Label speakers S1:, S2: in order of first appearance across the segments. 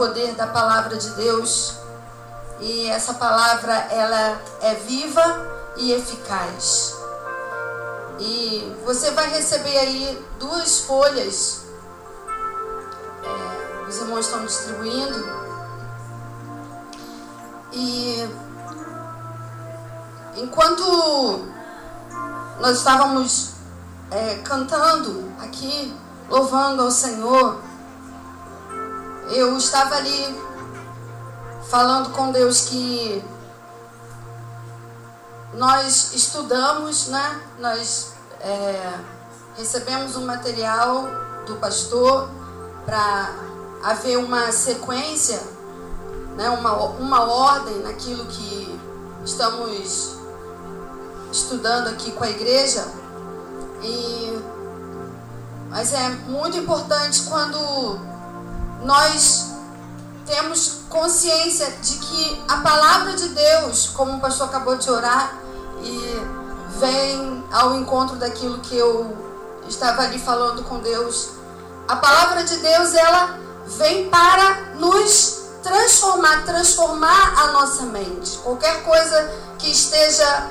S1: poder da palavra de Deus. E essa palavra, ela é viva e eficaz. E você vai receber aí 2 folhas. Os irmãos estão distribuindo. E enquanto nós estávamos cantando aqui, louvando ao Senhor, eu estava ali falando com Deus que nós estudamos, né? Nós recebemos um material do pastor para haver uma sequência, né? Uma ordem naquilo que estamos estudando aqui com a igreja. Mas é muito importante quando nós temos consciência de que a palavra de Deus, como o pastor acabou de orar, e vem ao encontro daquilo que eu estava ali falando com Deus. A palavra de Deus, ela vem para nos transformar a nossa mente. Qualquer coisa que esteja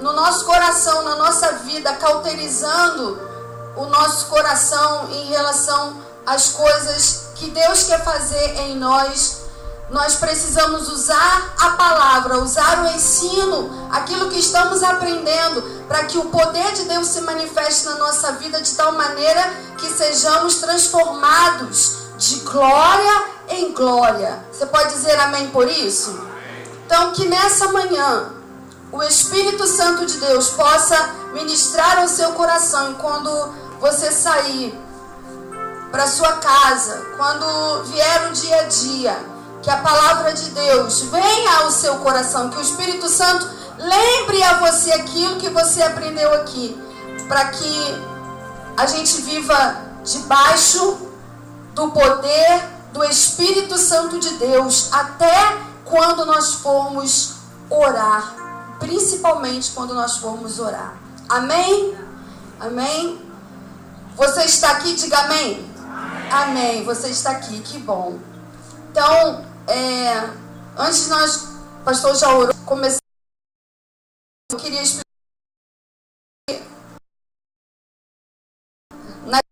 S1: no nosso coração, na nossa vida, cauterizando o nosso coração em relação às coisas que Deus quer fazer em nós, nós precisamos usar a palavra, usar o ensino, aquilo que estamos aprendendo, para que o poder de Deus se manifeste na nossa vida de tal maneira que sejamos transformados de glória em glória. Você pode dizer amém por isso? Então, que nessa manhã o Espírito Santo de Deus possa ministrar ao seu coração, e quando você sair para sua casa, quando vier o dia a dia, que a palavra de Deus venha ao seu coração, que o Espírito Santo lembre a você aquilo que você aprendeu aqui, para que a gente viva debaixo do poder do Espírito Santo de Deus, até quando nós formos orar, principalmente quando nós formos orar. Amém? Amém? Você está aqui? Diga amém. Amém. Você está aqui, que bom. Então, antes de nós, o pastor já orou, começar, eu queria explicar nas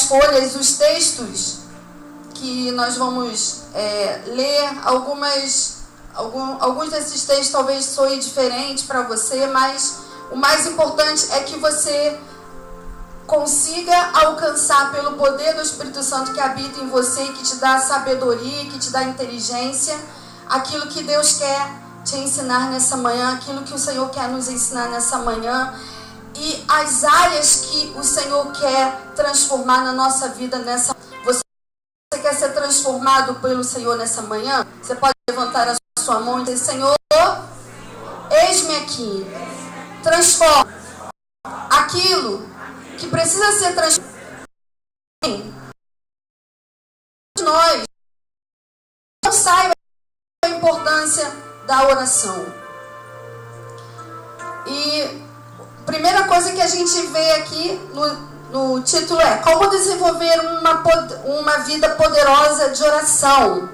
S1: folhas, os textos que nós vamos ler. Alguns desses textos talvez soem diferentes para você, mas o mais importante é que você consiga alcançar pelo poder do Espírito Santo que habita em você e que te dá sabedoria, que te dá inteligência, aquilo que Deus quer te ensinar nessa manhã, aquilo que o Senhor quer nos ensinar nessa manhã, e as áreas que o Senhor quer transformar na nossa vida nessa. Você quer ser transformado pelo Senhor nessa manhã? Você pode levantar a sua mão e dizer: Senhor, eis-me aqui, transforma aquilo que precisa ser transformado em nós. Não saiba a importância da oração. E a primeira coisa que a gente vê aqui no título é: como desenvolver uma vida poderosa de oração.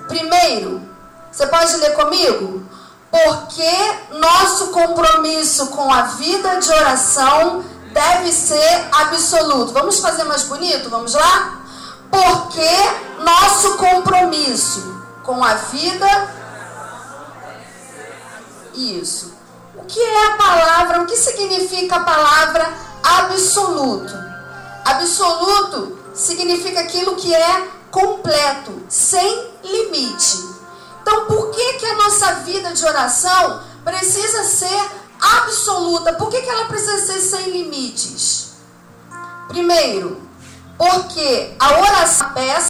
S1: Primeiro, você pode ler comigo? Porque nosso compromisso com a vida de oração deve ser absoluto. Vamos fazer mais bonito? Vamos lá? Porque nosso compromisso com a vida... Isso. O que é a palavra? O que significa a palavra absoluto? Absoluto significa aquilo que é completo, sem limite. Então, por que a nossa vida de oração precisa ser absoluta? Por que ela precisa ser sem limites? Primeiro, porque a oração é a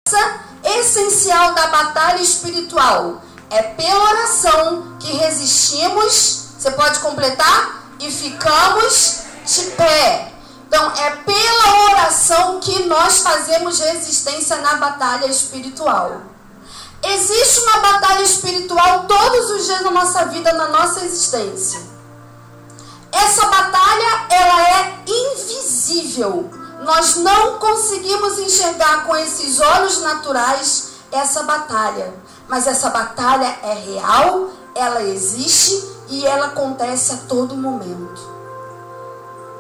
S1: peça essencial da batalha espiritual. É pela oração que resistimos, você pode completar, e ficamos de pé. Então, é pela oração que nós fazemos resistência na batalha espiritual. Existe uma batalha espiritual todos os dias na nossa vida, na nossa existência. Essa batalha, ela é invisível, nós não conseguimos enxergar com esses olhos naturais essa batalha. Mas essa batalha é real, ela existe e ela acontece a todo momento.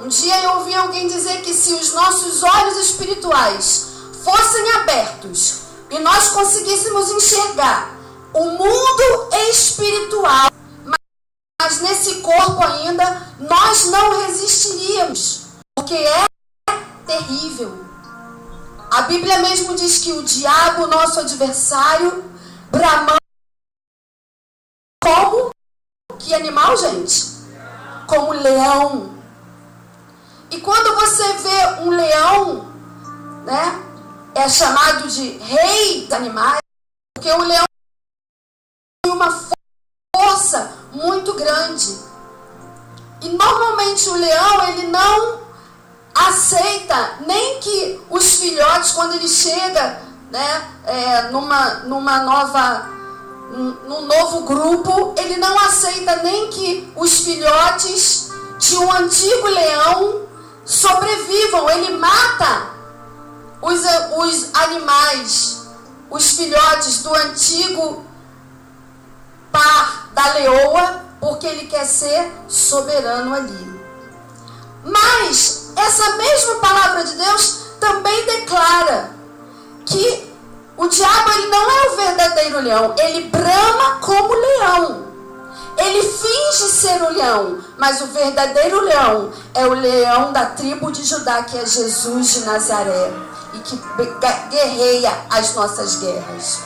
S1: Um dia eu ouvi alguém dizer que se os nossos olhos espirituais fossem abertos e nós conseguíssemos enxergar o mundo espiritual, mas nesse corpo ainda, nós não resistiríamos, porque é terrível. A Bíblia mesmo diz que o diabo, nosso adversário, bramando como? Que animal, gente? Como leão. E quando você vê um leão, né, é chamado de rei dos animais, porque o leão tem uma força muito grande. E normalmente o leão, ele não aceita nem que os filhotes, quando ele chega, né, num novo grupo, ele não aceita nem que os filhotes de um antigo leão sobrevivam. Ele mata os animais, os filhotes do antigo par da leoa, porque ele quer ser soberano ali. Mas essa mesma palavra de Deus também declara que o diabo, ele não é o verdadeiro leão, ele brama como leão. Ele finge ser o leão, mas o verdadeiro leão é o leão da tribo de Judá, que é Jesus de Nazaré, e que guerreia as nossas guerras.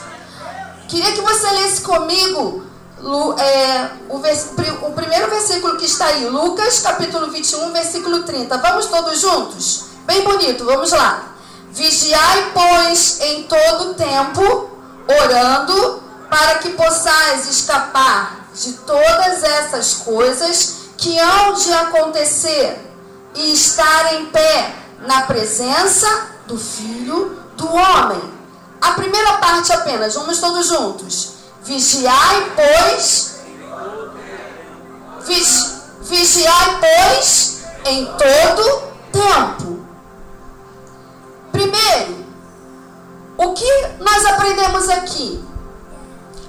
S1: Queria que você lesse comigo o primeiro versículo que está aí, Lucas capítulo 21, versículo 30. Vamos todos juntos? Bem bonito, vamos lá. Vigiai, pois, em todo tempo, orando, para que possais escapar de todas essas coisas que hão de acontecer e estar em pé na presença do Filho do Homem. A primeira parte apenas, vamos todos juntos. Vigiai, pois, em todo tempo. Primeiro, o que nós aprendemos aqui?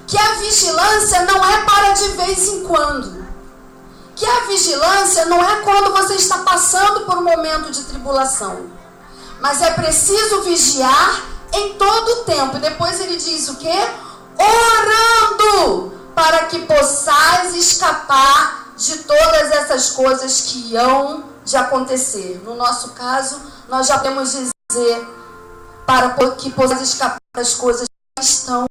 S1: Que a vigilância não é para de vez em quando. Que a vigilância não é quando você está passando por um momento de tribulação. Mas é preciso vigiar em todo o tempo. Depois ele diz o quê? Orando, para que possais escapar de todas essas coisas que hão de acontecer. No nosso caso, nós já podemos dizer para que possais escapar das coisas que estão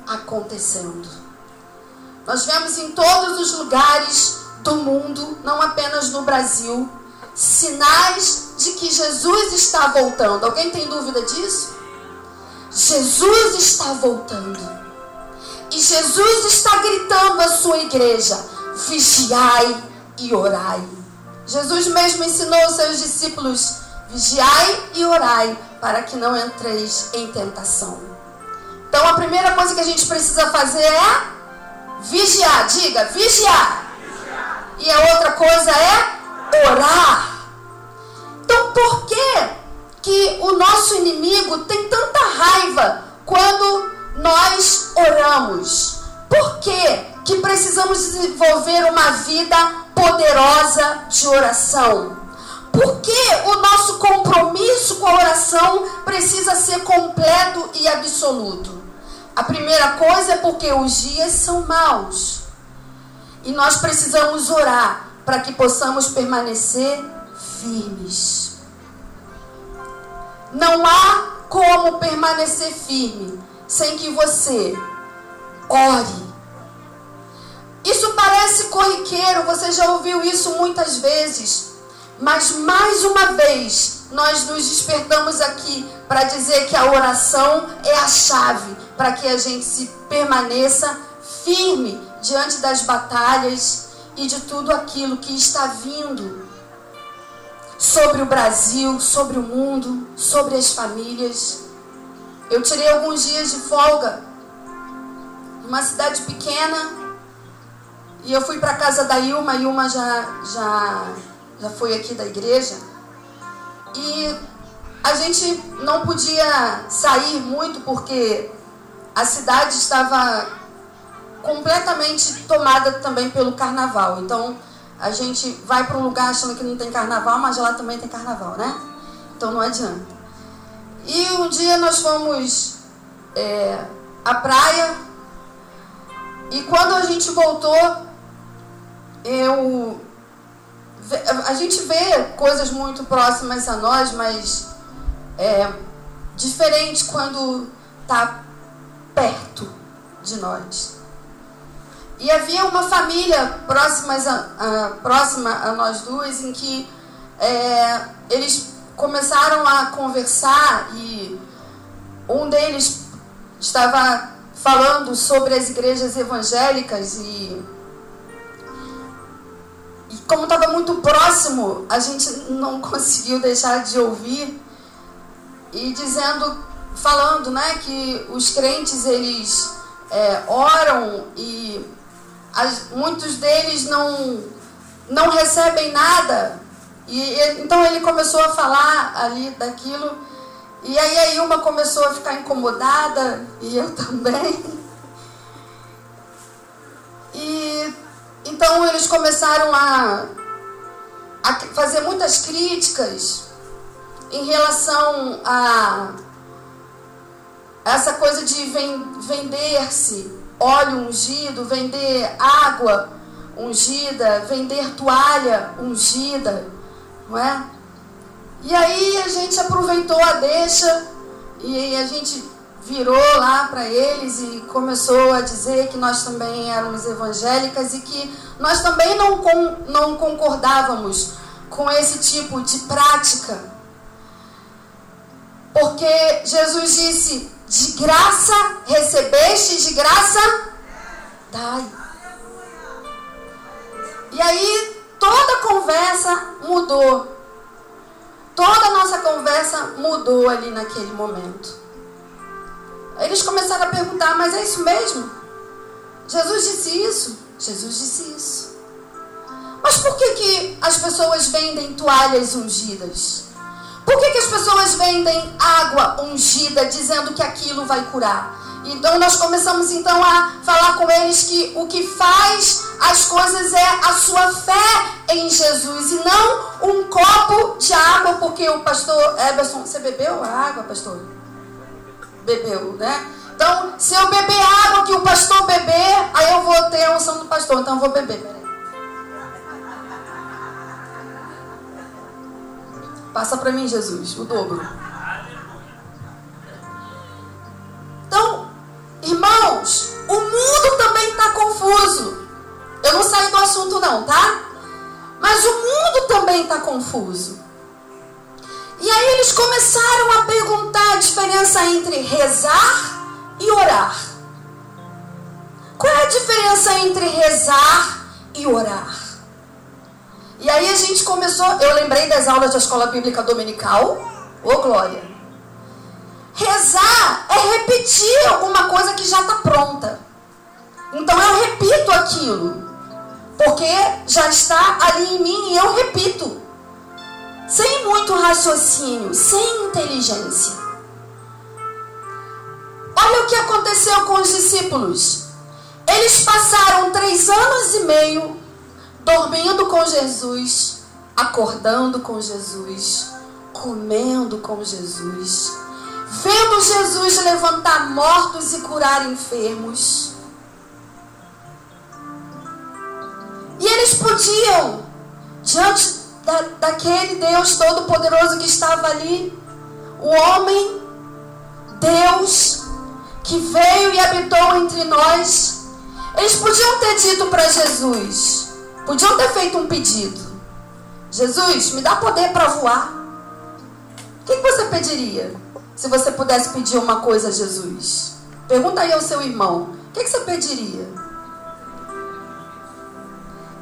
S1: acontecendo. Nós vemos em todos os lugares do mundo, não apenas no Brasil, sinais de que Jesus está voltando. Alguém tem dúvida disso? Jesus está voltando. E Jesus está gritando à sua igreja: vigiai e orai. Jesus mesmo ensinou aos seus discípulos: vigiai e orai, para que não entreis em tentação. Então a primeira coisa que a gente precisa fazer é vigiar. Diga, vigiar. E a outra coisa é orar. Então por que o nosso inimigo tem tanta raiva quando nós oramos? Por que precisamos desenvolver uma vida poderosa de oração? Por que o nosso compromisso com a oração precisa ser completo e absoluto? A primeira coisa é porque os dias são maus. E nós precisamos orar para que possamos permanecer firmes. Não há como permanecer firme sem que você ore. Isso parece corriqueiro, você já ouviu isso muitas vezes. Mas mais uma vez, nós nos despertamos aqui para dizer que a oração é a chave para que a gente se permaneça firme diante das batalhas e de tudo aquilo que está vindo sobre o Brasil, sobre o mundo, sobre as famílias. Eu tirei alguns dias de folga em uma cidade pequena e eu fui para a casa da Ilma. A Ilma já foi aqui da igreja. E a gente não podia sair muito porque a cidade estava completamente tomada também pelo carnaval. Então, a gente vai para um lugar achando que não tem carnaval, mas lá também tem carnaval, né? Então, não adianta. E um dia nós fomos à praia e quando a gente voltou, a gente vê coisas muito próximas a nós, mas diferente quando está perto de nós. E havia uma família próxima a nós duas, em que eles começaram a conversar e um deles estava falando sobre as igrejas evangélicas e como estava muito próximo, a gente não conseguiu deixar de ouvir e falando, né, que os crentes eles oram e muitos deles não recebem nada. E então ele começou a falar ali daquilo, e aí a Ilma começou a ficar incomodada, e eu também. E então eles começaram a fazer muitas críticas em relação a essa coisa de vender-se óleo ungido, vender água ungida, vender toalha ungida, não é? E aí a gente aproveitou a deixa e a gente virou lá para eles e começou a dizer que nós também éramos evangélicas e que nós também não concordávamos com esse tipo de prática. Porque Jesus disse: de graça recebeste, de graça dai. E aí toda a conversa mudou. Toda a nossa conversa mudou ali naquele momento. Aí eles começaram a perguntar: mas é isso mesmo? Jesus disse isso? Jesus disse isso. Mas por que as pessoas vendem toalhas ungidas? Por que as pessoas vendem água ungida dizendo que aquilo vai curar? Então nós começamos então a falar com eles que o que faz as coisas é a sua fé em Jesus e não um copo de água, porque o pastor Eberson, você bebeu a água, pastor? Bebeu, né? Então, se eu beber água que o pastor beber, aí eu vou ter a unção do pastor, então eu vou beber. Peraí. Passa para mim, Jesus, o dobro. Então, irmãos, o mundo também está confuso. Eu não saí do assunto não, tá? Mas o mundo também está confuso. E aí eles começaram a perguntar a diferença entre rezar e orar. Qual é a diferença entre rezar e orar? E aí a gente começou, eu lembrei das aulas da escola bíblica dominical. Ô glória! Rezar é repetir alguma coisa que já está pronta. Então eu repito aquilo, porque já está ali em mim e eu repito. Sem muito raciocínio, sem inteligência. Olha o que aconteceu com os discípulos. Eles passaram 3 anos e meio dormindo com Jesus, acordando com Jesus, comendo com Jesus, vendo Jesus levantar mortos e curar enfermos. E eles podiam, diante daquele Deus Todo-Poderoso que estava ali, o homem, Deus, que veio e habitou entre nós, eles podiam ter dito para Jesus, podiam ter feito um pedido: Jesus, me dá poder para voar. O que você pediria se você pudesse pedir uma coisa a Jesus? Pergunta aí ao seu irmão, o que você pediria?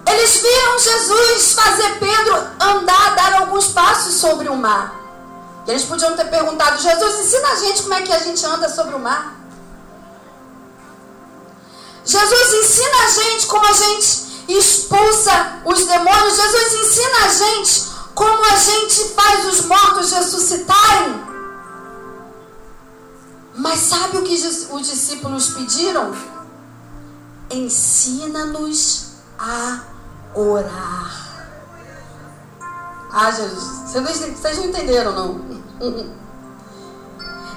S1: Eles viram Jesus fazer Pedro andar, dar alguns passos sobre o mar. E eles podiam ter perguntado: Jesus, ensina a gente como é que a gente anda sobre o mar. Jesus, ensina a gente como a gente expulsa os demônios. Jesus, ensina a gente Como a gente faz os mortos ressuscitarem? Mas sabe o que os discípulos pediram? Ensina-nos a orar. Jesus, vocês não entenderam, não?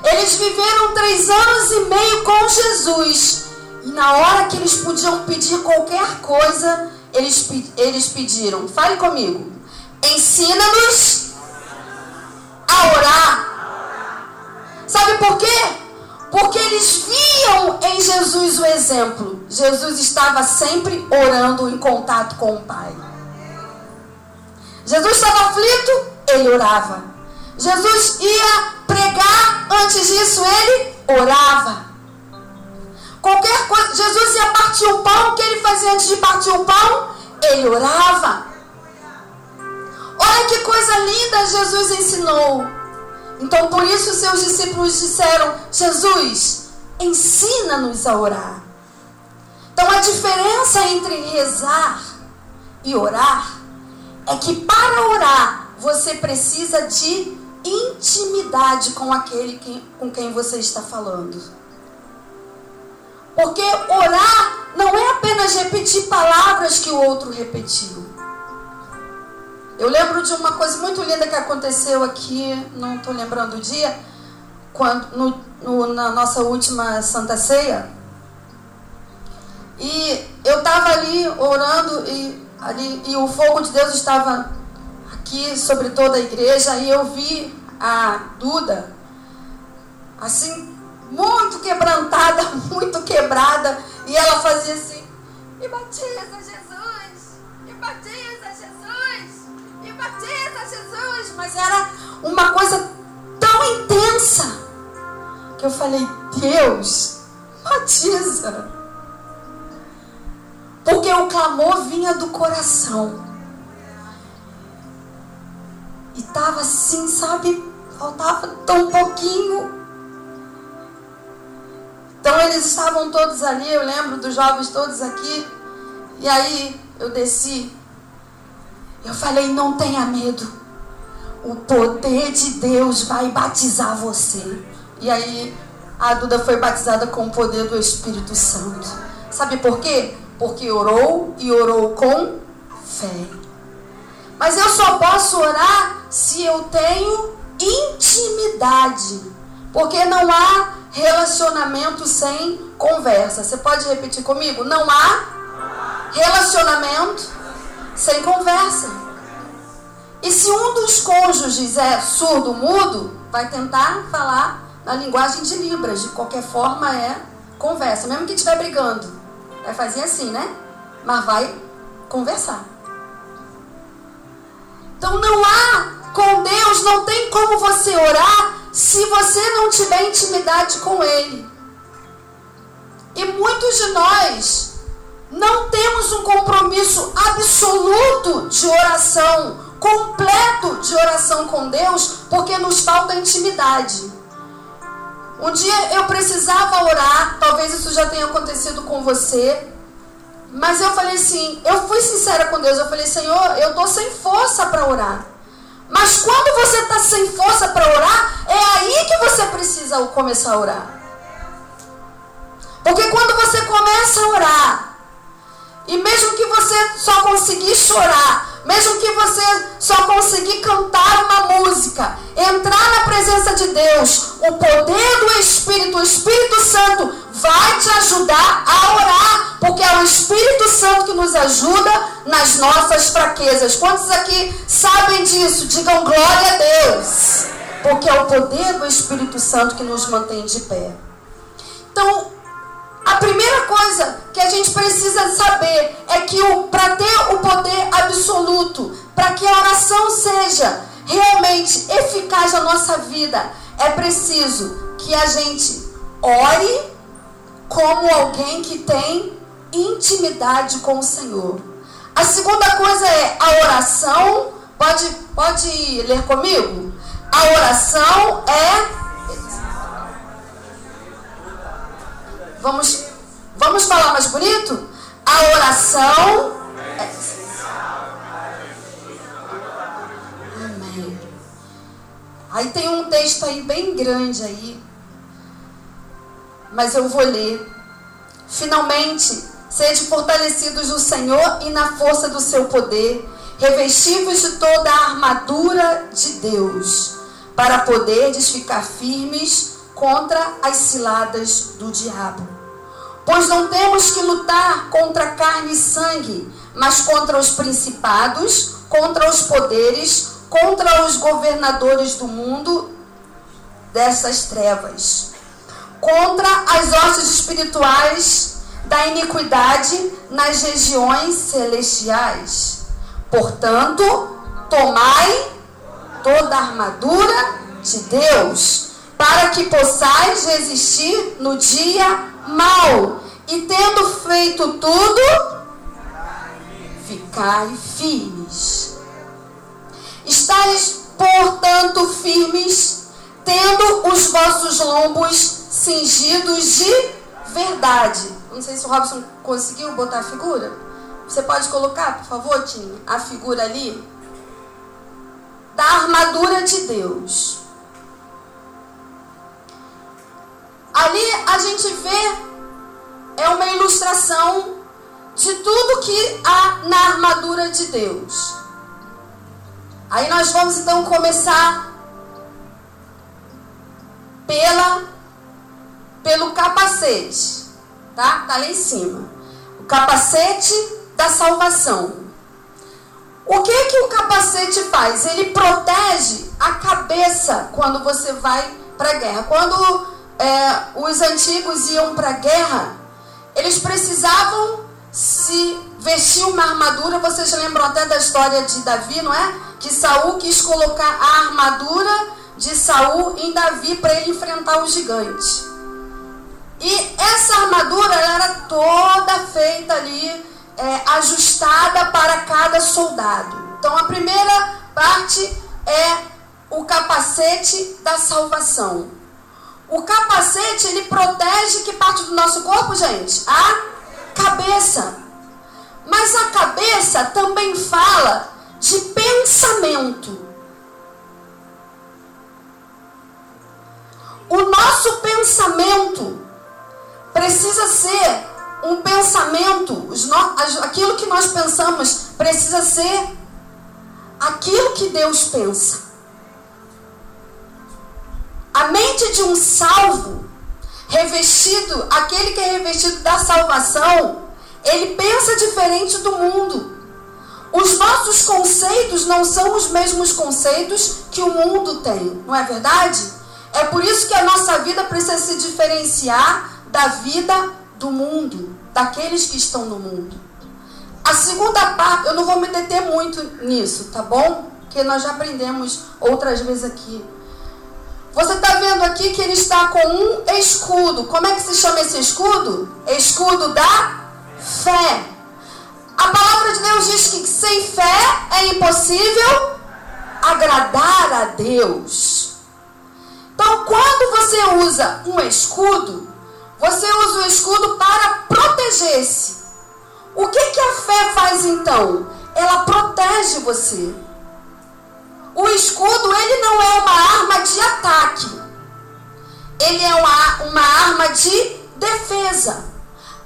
S1: Eles viveram 3 anos e meio com Jesus. E na hora que eles podiam pedir qualquer coisa, eles pediram. Fale comigo. Ensina-nos a orar. Sabe por quê? Porque eles viam em Jesus o exemplo. Jesus estava sempre orando em contato com o Pai. Jesus estava aflito, ele orava. Jesus ia pregar, antes disso ele orava. Qualquer coisa, Jesus ia partir o pão, o que ele fazia antes de partir o pão? Ele orava. Olha que coisa linda Jesus ensinou. Então por isso seus discípulos disseram: Jesus, ensina-nos a orar. Então a diferença entre rezar e orar é que para orar você precisa de intimidade com aquele com quem você está falando. Porque orar não é apenas repetir palavras que o outro repetiu. Eu lembro de uma coisa muito linda que aconteceu aqui, não estou lembrando o dia, na nossa última Santa Ceia. E eu estava ali orando e o fogo de Deus estava aqui sobre toda a igreja. E eu vi a Duda, assim, muito quebrantada, muito quebrada. E ela fazia assim: me batiza, Jesus, me batiza, Jesus, me batiza, Jesus. Mas era uma coisa tão intensa que eu falei: Deus, batiza. Porque o clamor vinha do coração. E estava assim, sabe? Faltava tão pouquinho. Então eles estavam todos ali, eu lembro dos jovens todos aqui. E aí eu desci. Eu falei: não tenha medo. O poder de Deus vai batizar você. E aí a Duda foi batizada com o poder do Espírito Santo. Sabe por quê? Porque orou e orou com fé. Mas eu só posso orar se eu tenho intimidade. Porque não há relacionamento sem conversa. Você pode repetir comigo? Não há relacionamento sem conversa. E se um dos cônjuges é surdo-mudo, vai tentar falar na linguagem de Libras. De qualquer forma é conversa. Mesmo que estiver brigando. Vai fazer assim, né? Mas vai conversar. Então não há, com Deus, não tem como você orar se você não tiver intimidade com Ele. E muitos de nós não temos um compromisso absoluto de oração, completo de oração com Deus, porque nos falta intimidade. Um dia eu precisava orar, talvez isso já tenha acontecido com você, mas eu falei assim, eu fui sincera com Deus, eu falei: Senhor, eu estou sem força para orar. Mas quando você está sem força para orar, é aí que você precisa começar a orar. Porque quando você começa a orar, e mesmo que você só conseguir chorar, mesmo que você só conseguir cantar uma música, entrar na presença de Deus, o poder do Espírito, o Espírito Santo vai te ajudar a orar, porque é o Espírito Santo que nos ajuda nas nossas fraquezas. Quantos aqui sabem disso? Digam glória a Deus, porque é o poder do Espírito Santo que nos mantém de pé. Então, a primeira coisa que a gente precisa saber é que para ter o poder absoluto, para que a oração seja realmente eficaz na nossa vida, é preciso que a gente ore como alguém que tem intimidade com o Senhor. A segunda coisa é a oração. Pode ler comigo? A oração é... Vamos falar mais bonito? A oração Aí tem um texto aí bem grande aí, mas eu vou ler. Finalmente, sede fortalecidos no Senhor e na força do seu poder, revestivos de toda a armadura de Deus, para poderdes ficar firmes contra as ciladas do diabo. Pois não temos que lutar contra carne e sangue, mas contra os principados, contra os poderes, contra os governadores do mundo dessas trevas, contra as hostes espirituais da iniquidade nas regiões celestiais. Portanto, tomai toda a armadura de Deus, para que possais resistir no dia mau, e tendo feito tudo, ficai firmes. Estais, portanto, firmes, tendo os vossos lombos cingidos de verdade. Não sei se o Robson conseguiu botar a figura. Você pode colocar, por favor, Tim, a figura ali da armadura de Deus. Ali a gente vê, é uma ilustração de tudo que há na armadura de Deus. Aí nós vamos então começar pelo capacete, tá? Tá lá em cima. O capacete da salvação. O que o capacete faz? Ele protege a cabeça quando você vai para a guerra. Quando os antigos iam para a guerra, eles precisavam se vestir uma armadura. Vocês lembram até da história de Davi, não é? Que Saul quis colocar a armadura de Saul em Davi para ele enfrentar o gigante. E essa armadura ela era toda feita ali, ajustada para cada soldado. Então a primeira parte é o capacete da salvação. O capacete, ele protege que parte do nosso corpo, gente? A cabeça. Mas a cabeça também fala de pensamento. O nosso pensamento precisa ser um pensamento, aquilo que nós pensamos precisa ser aquilo que Deus pensa. A mente de um salvo, revestido, aquele que é revestido da salvação, ele pensa diferente do mundo. Os nossos conceitos não são os mesmos conceitos que o mundo tem, não é verdade? É por isso que a nossa vida precisa se diferenciar da vida do mundo, daqueles que estão no mundo. A segunda parte, eu não vou me deter muito nisso, tá bom? Porque nós já aprendemos outras vezes aqui. Você está vendo aqui que ele está com um escudo. Como é que se chama esse escudo? Escudo da fé. A palavra de Deus diz que sem fé é impossível agradar a Deus. Então, quando você usa um escudo, você usa o escudo para proteger-se. O que a fé faz então? Ela protege você. O escudo, ele não é uma arma de ataque. Ele é uma arma de defesa.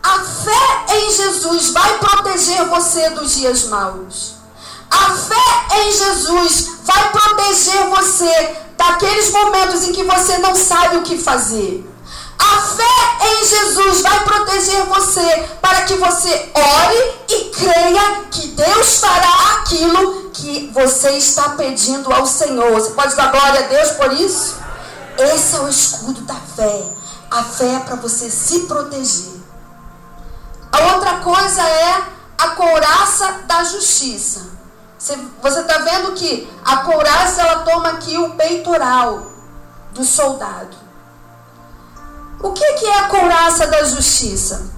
S1: A fé em Jesus vai proteger você dos dias maus. A fé em Jesus vai proteger você daqueles momentos em que você não sabe o que fazer. A fé em Jesus vai proteger você para que você ore e creia que Deus fará aquilo que você está pedindo ao Senhor. Você pode dar glória a Deus por isso? Esse é o escudo da fé. A fé é para você se proteger. A outra coisa é a couraça da justiça. Você está vendo que a couraça ela toma aqui o peitoral do soldado. O que é a couraça da justiça?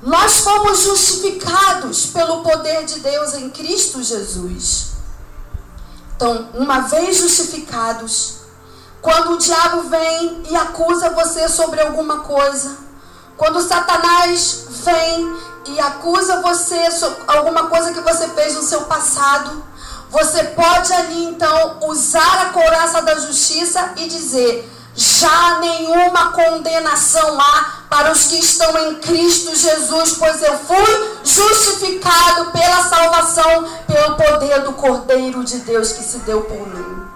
S1: Nós fomos justificados pelo poder de Deus em Cristo Jesus. Então, uma vez justificados, quando o diabo vem e acusa você sobre alguma coisa, quando Satanás vem e acusa você sobre alguma coisa que você fez no seu passado, você pode ali então usar a couraça da justiça e dizer: já nenhuma condenação há para os que estão em Cristo Jesus, pois eu fui justificado pela salvação, pelo poder do Cordeiro de Deus que se deu por mim.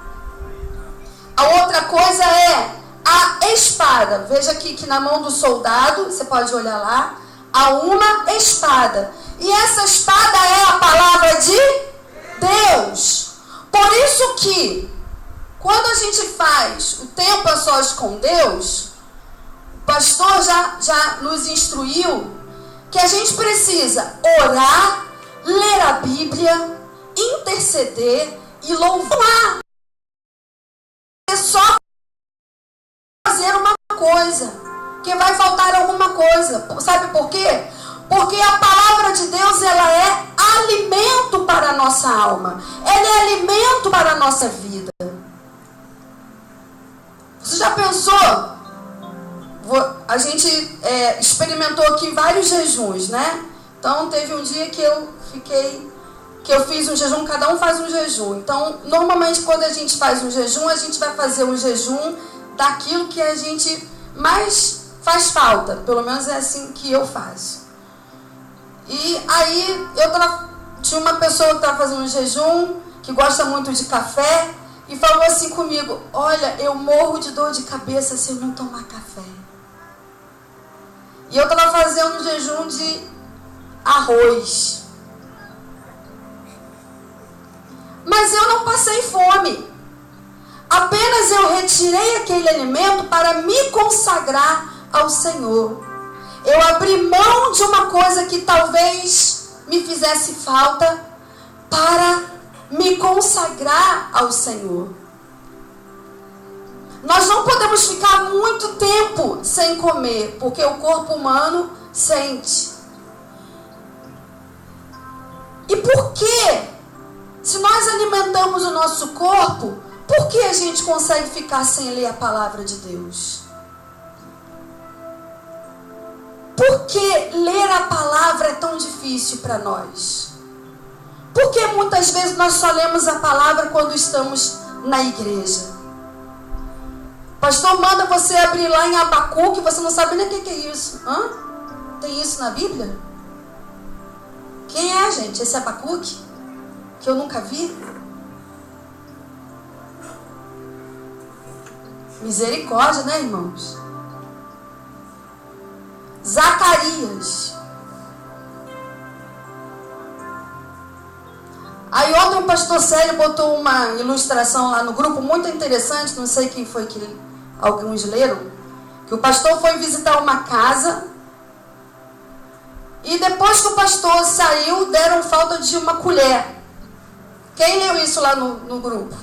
S1: A outra coisa é a espada. Veja aqui que na mão do soldado, você pode olhar lá, há uma espada. E essa espada é a palavra de Deus. Por isso que, quando a gente faz o tempo a sós com Deus, o pastor já nos instruiu que a gente precisa orar, ler a Bíblia, interceder e louvar. É só fazer uma coisa, que vai faltar alguma coisa. Sabe por quê? Porque a palavra de Deus, ela é alimento para a nossa alma. Ela é alimento para a nossa vida. Você já pensou? A gente experimentou aqui vários jejuns, né? Então teve um dia que eu fiz um jejum, cada um faz um jejum. Então, normalmente quando a gente faz um jejum, a gente vai fazer um jejum daquilo que a gente mais faz falta. Pelo menos é assim que eu faço. E aí, tinha uma pessoa que estava fazendo um jejum, que gosta muito de café, e falou assim comigo: olha, eu morro de dor de cabeça se eu não tomar café. E eu estava fazendo um jejum de arroz. Mas eu não passei fome. Apenas eu retirei aquele alimento para me consagrar ao Senhor. Eu abri mão de uma coisa que talvez me fizesse falta para me consagrar ao Senhor. Nós não podemos ficar muito tempo sem comer, porque o corpo humano sente. E por quê? Se nós alimentamos o nosso corpo, por que a gente consegue ficar sem ler a palavra de Deus? Por que ler a palavra é tão difícil para nós? Por que muitas vezes nós só lemos a palavra quando estamos na igreja? O pastor manda você abrir lá em Abacuque, você não sabe nem o que é isso. Hã? Tem isso na Bíblia? Quem é, gente, esse Abacuque? Que eu nunca vi? Misericórdia, né, irmãos? Zacarias. Aí ontem o pastor Célio botou uma ilustração lá no grupo muito interessante, não sei quem foi que alguns leram, que o pastor foi visitar uma casa e depois que o pastor saiu, deram falta de uma colher. Quem leu isso lá no grupo?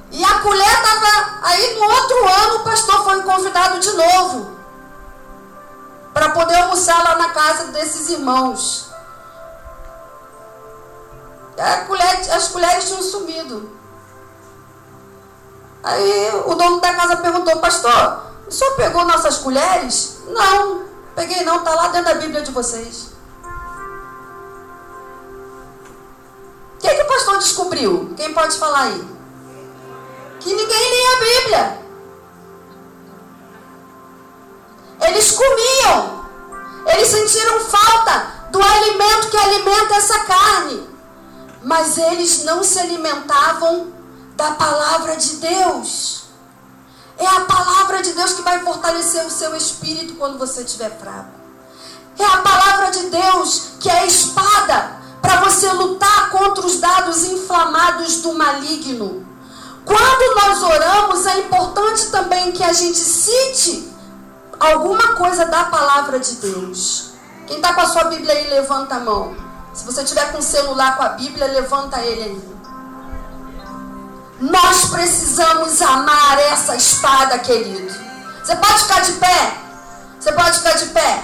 S1: E a colher estava... Aí no outro ano o pastor foi convidado de novo para poder almoçar lá na casa desses irmãos. As colheres tinham sumido. Aí o dono da casa perguntou: pastor, o senhor pegou nossas colheres? Não, peguei não, está lá dentro da Bíblia de vocês. O que o pastor descobriu? Quem pode falar aí? Que ninguém lia a Bíblia. Eles comiam. Eles sentiram falta do alimento que alimenta essa carne. Mas eles não se alimentavam da palavra de Deus. É a palavra de Deus que vai fortalecer o seu espírito quando você estiver fraco. É a palavra de Deus que é a espada para você lutar contra os dardos inflamados do maligno. Quando nós oramos, é importante também que a gente cite alguma coisa da palavra de Deus. Quem está com a sua Bíblia aí, levanta a mão. Se você tiver com o celular com a Bíblia, levanta ele aí. Nós precisamos amar essa espada, querido. Você pode ficar de pé? Você pode ficar de pé?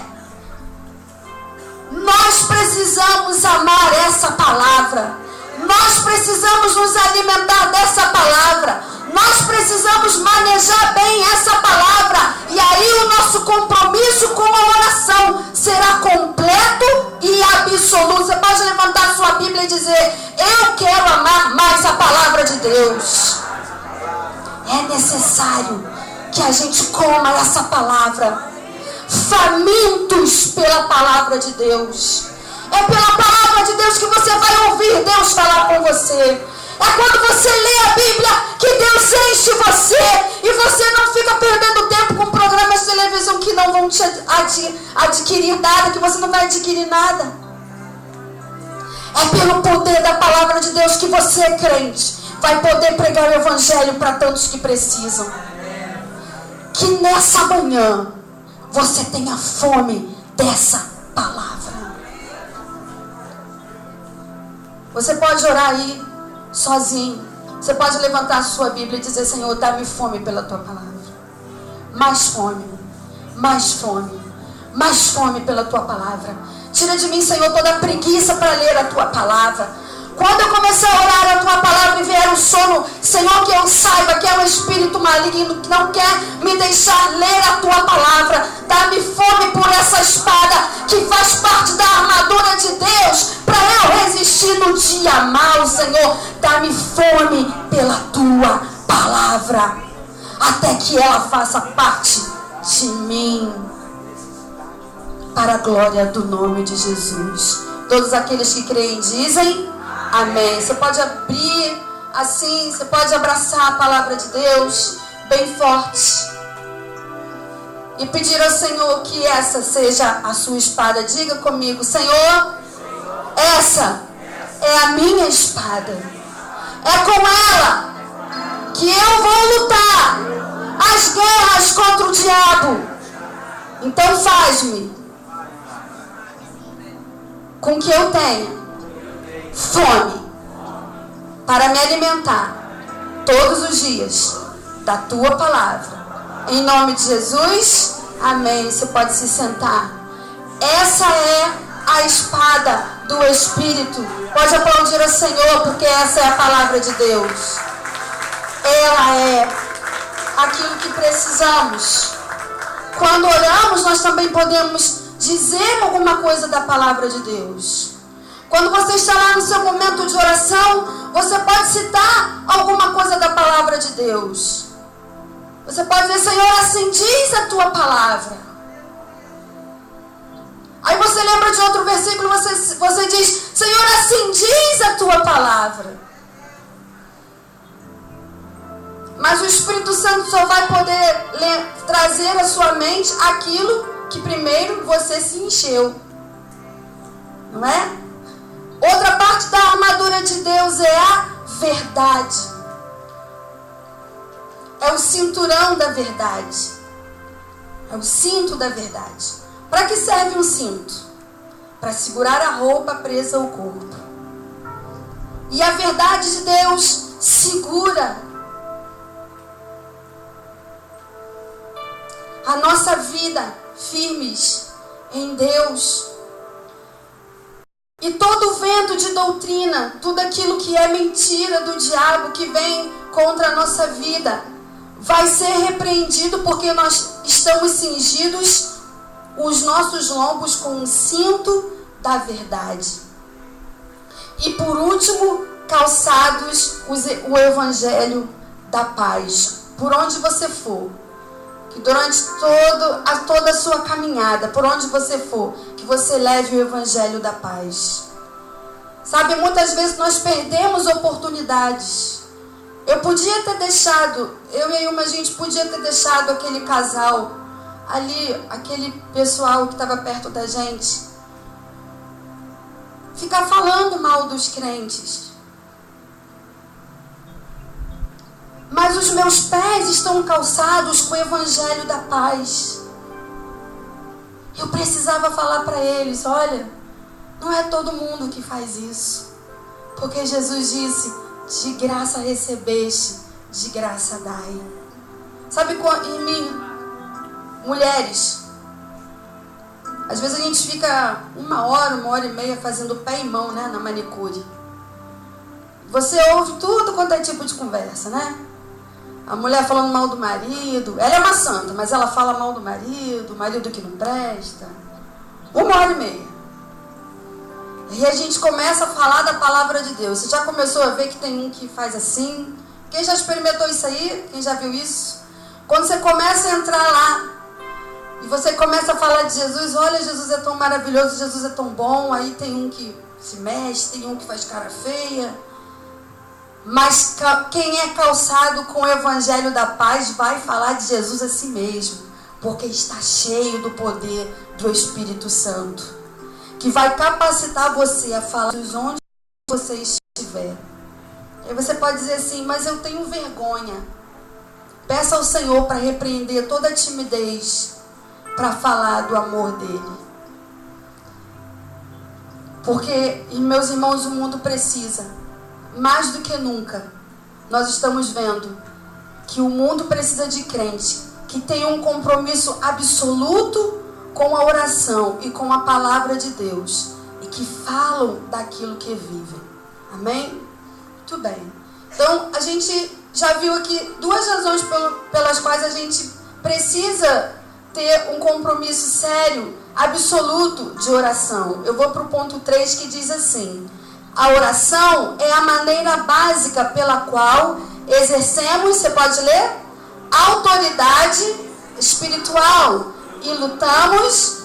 S1: Nós precisamos amar essa palavra. Nós precisamos nos alimentar dessa palavra. Nós precisamos manejar bem essa palavra. E aí o nosso compromisso com a oração será completo e absoluto. Você pode levantar sua Bíblia Bíblia e dizer: eu quero amar mais a palavra de Deus. É necessário que a gente coma essa palavra, famintos pela palavra de Deus. É pela palavra de Deus que você vai ouvir Deus falar com você. É quando você lê a Bíblia que Deus enche você e você não fica perdendo tempo com programas de televisão que não vão te adquirir nada, que você não vai adquirir nada. É pelo poder da palavra de Deus que você, crente, vai poder pregar o evangelho para tantos que precisam. Que nessa manhã você tenha fome dessa palavra. Você pode orar aí sozinho. Você pode levantar a sua Bíblia e dizer: Senhor, dá-me fome pela tua palavra. Mais fome, mais fome, mais fome pela tua palavra. Tira de mim, Senhor, toda a preguiça para ler a tua palavra. Quando eu comecei a orar a tua palavra e vier o sono, Senhor, que eu saiba que é um espírito maligno que não quer me deixar ler a tua palavra. Dá-me fome por essa espada que faz parte da armadura de Deus para eu resistir no dia mau, Senhor. Dá-me fome pela tua palavra, até que ela faça parte de mim, para a glória do nome de Jesus. Todos aqueles que creem dizem amém. Você pode abrir assim, você pode abraçar a palavra de Deus bem forte e pedir ao Senhor que essa seja a sua espada. Diga comigo: Senhor, essa é a minha espada. É com ela que eu vou lutar as guerras contra o diabo. Então faz-me com que eu tenha fome para me alimentar todos os dias da tua palavra. Em nome de Jesus, amém. Você pode se sentar. Essa é a espada do Espírito. Pode aplaudir ao Senhor, porque essa é a palavra de Deus. Ela é aquilo que precisamos. Quando oramos, nós também podemos dizer alguma coisa da palavra de Deus. Quando você está lá no seu momento de oração, você pode citar alguma coisa da palavra de Deus. Você pode dizer: Senhor, assim diz a tua palavra. Aí você lembra de outro versículo, você diz: Senhor, assim diz a tua palavra. Mas o Espírito Santo só vai poder trazer à sua mente aquilo que primeiro você se encheu. Não é? Outra parte da armadura de Deus é a verdade. É o cinturão da verdade. É o cinto da verdade. Para que serve um cinto? Para segurar a roupa presa ao corpo. E a verdade de Deus segura a nossa vida firmes em Deus. E todo vento de doutrina, tudo aquilo que é mentira do diabo que vem contra a nossa vida, vai ser repreendido, porque nós estamos cingidos os nossos lombos com um cinto da verdade. E por último, calçados o evangelho da paz. Por onde você for, que durante toda a sua caminhada, por onde você for, que você leve o evangelho da paz. Sabe, muitas vezes nós perdemos oportunidades. Eu podia ter deixado, eu e a gente podia ter deixado aquele casal ali, aquele pessoal que estava perto da gente, ficar falando mal dos crentes. Mas os meus pés estão calçados com o evangelho da paz. Eu precisava falar para eles: olha, não é todo mundo que faz isso. Porque Jesus disse: de graça recebeste, de graça dai. Sabe, em mim, mulheres, às vezes a gente fica 1 hora e meia fazendo pé e mão, né, na manicure. Você ouve tudo quanto é tipo de conversa, né? A mulher falando mal do marido. Ela é uma santa, mas ela fala mal do marido que não presta. 1 hora e meia. E a gente começa a falar da palavra de Deus. Você já começou a ver que tem um que faz assim? Quem já experimentou isso aí? Quem já viu isso? Quando você começa a entrar lá e você começa a falar de Jesus, olha, Jesus é tão maravilhoso, Jesus é tão bom. Aí tem um que se mexe, tem um que faz cara feia. Mas quem é calçado com o evangelho da paz vai falar de Jesus a si mesmo, porque está cheio do poder do Espírito Santo, que vai capacitar você a falar de onde você estiver. Aí você pode dizer assim, mas eu tenho vergonha. Peça ao Senhor para repreender toda a timidez, para falar do amor dele. Porque, meus irmãos, o mundo precisa, mais do que nunca, nós estamos vendo que o mundo precisa de crente que tenham um compromisso absoluto com a oração e com a palavra de Deus, e que falam daquilo que vivem. Amém? Muito bem. Então, a gente já viu aqui duas razões pelas quais a gente precisa ter um compromisso sério, absoluto de oração. Eu vou para o ponto 3, que diz assim: a oração é a maneira básica pela qual exercemos, você pode ler? Autoridade espiritual e lutamos.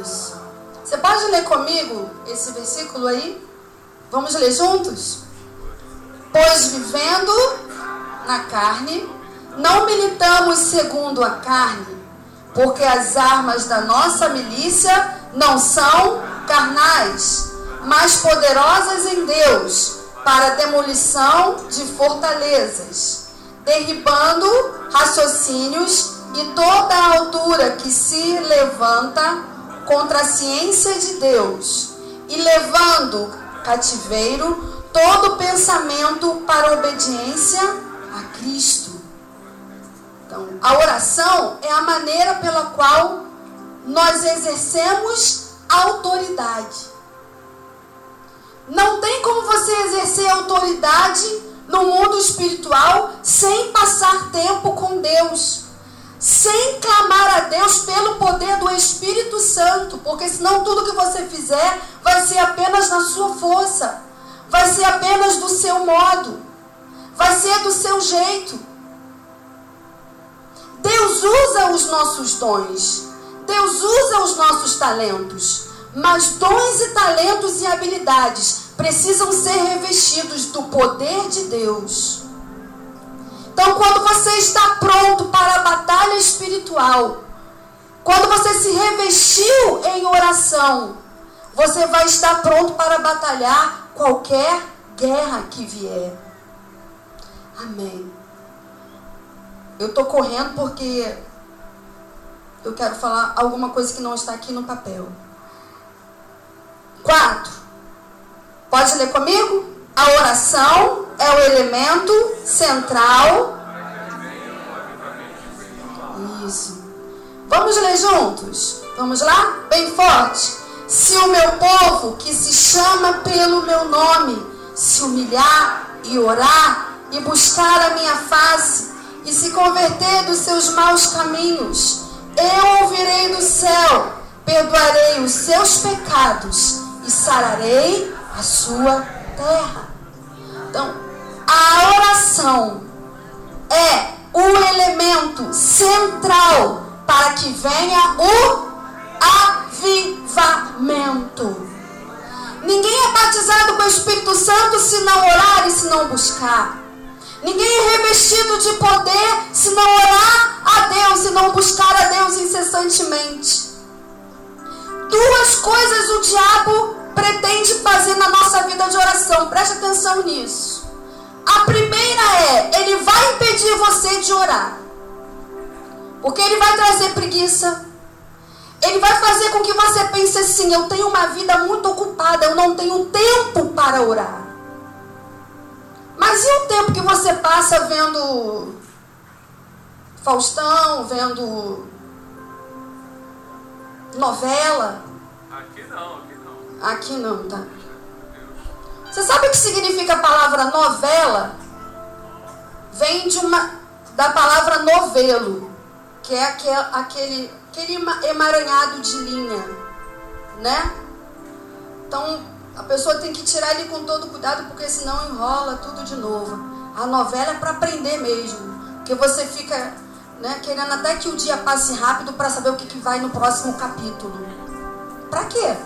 S1: Isso. Você pode ler comigo esse versículo aí? Vamos ler juntos? Pois vivendo na carne, não militamos segundo a carne, porque as armas da nossa milícia não são carnais, mas poderosas em Deus, para a demolição de fortalezas, derribando raciocínios e toda a altura que se levanta contra a ciência de Deus, e levando cativeiro todo pensamento para a obediência a Cristo. Então, a oração é a maneira pela qual nós exercemos autoridade. Não tem como você exercer autoridade no mundo espiritual sem passar tempo com Deus, sem clamar a Deus pelo poder do Espírito Santo, porque senão tudo que você fizer vai ser apenas na sua força, vai ser apenas do seu modo, vai ser do seu jeito. Deus usa os nossos dons, Deus usa os nossos talentos, mas dons e talentos e habilidades precisam ser revestidos do poder de Deus. Então, quando você está pronto para a batalha espiritual, quando você se revestiu em oração, você vai estar pronto para batalhar qualquer guerra que vier. Amém. Eu estou correndo porque eu quero falar alguma coisa que não está aqui no papel. 4. Pode ler comigo? A oração é o elemento central. Isso. Vamos ler juntos? Vamos lá? Bem forte. Se o meu povo, que se chama pelo meu nome, se humilhar e orar e buscar a minha face e se converter dos seus maus caminhos, eu ouvirei do céu, perdoarei os seus pecados e sararei a sua terra. Então, a oração é o elemento central para que venha o avivamento. Ninguém é batizado com o Espírito Santo se não orar e se não buscar. Ninguém é revestido de poder se não orar a Deus e não buscar a Deus incessantemente. Duas coisas o diabo pretende fazer na nossa vida de oração. Preste atenção nisso. A primeira é, ele vai impedir você de orar. Porque ele vai trazer preguiça. Ele vai fazer com que você pense assim: eu tenho uma vida muito ocupada, eu não tenho tempo para orar. Mas e o tempo que você passa vendo Faustão, vendo novela?
S2: Aqui não.
S1: Aqui não, tá? Você sabe o que significa a palavra novela? Vem da palavra novelo, que é aquele emaranhado de linha, né? Então, a pessoa tem que tirar ele com todo cuidado, porque senão enrola tudo de novo. A novela é para aprender mesmo. Porque você fica, né, querendo até que o dia passe rápido para saber o que vai no próximo capítulo. Para quê?